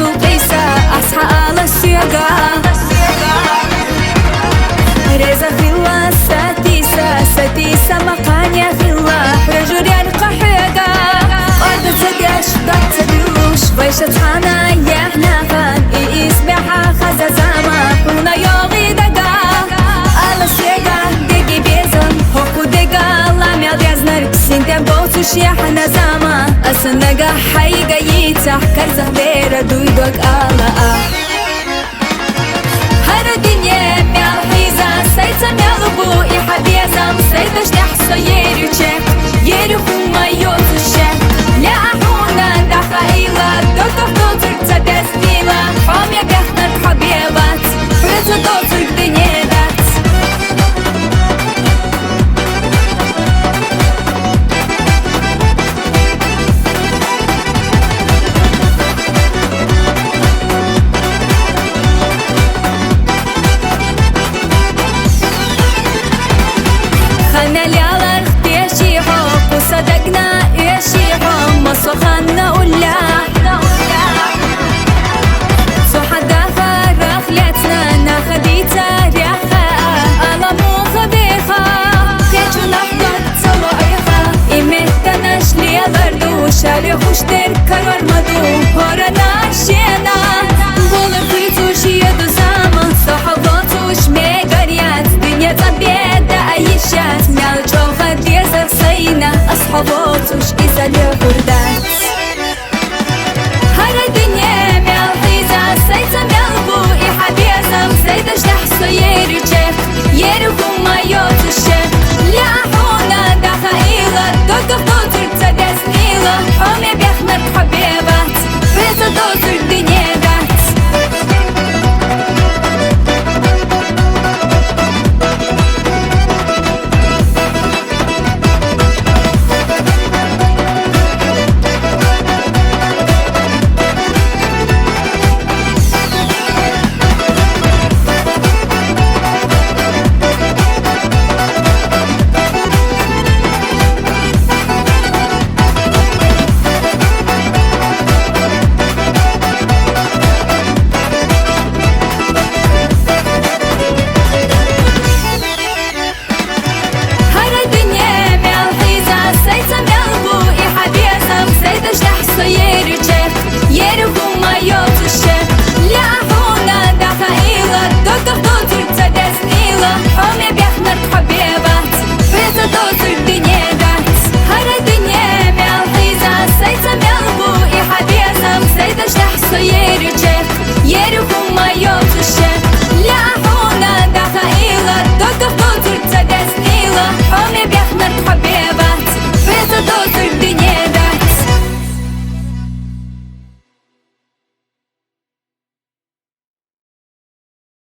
قيسة أصحى على السياقة رزا في الله ستيسة مقانيا في الله رجل يلقى حيقة أرض تدش ضغط تدوش ويشة حانا يحنا خان إسبحا خزا زاما هنا يوغي دقا على السياقة دقي بيزن هوكو دقا لام يغيزنر سنتين بوتوش يحنا زاما أسنقا حيقا يتح كرزخ ديرا دويدوك آلا هر الدنيا مالحيزة سيتا مالبو إحبيزم سيدش نحصو يريوشك يريخو ما يوتوشك لا أحونا دخايلا دوتوف دوترك تدسنيلا حوم يبيخنا الحبيبات فرزا دوترك دنيالات خلنا لي على رختي يشيحو وصدقنا يشيحو مصو خلنا ولا سو حدا فرخ ليتنا ناخدي تاريخا على مو خبيخا كيجو نحضر صوايخا إمتناش لي بردو شاري خوش تركر ورمدو هورنا شينا بولن فيتوش يدو زامن صحباتوش ميقريات دنيا طبيعة أيشات مال جوغة ديزر سينا أصحاباتوش إذا ليغر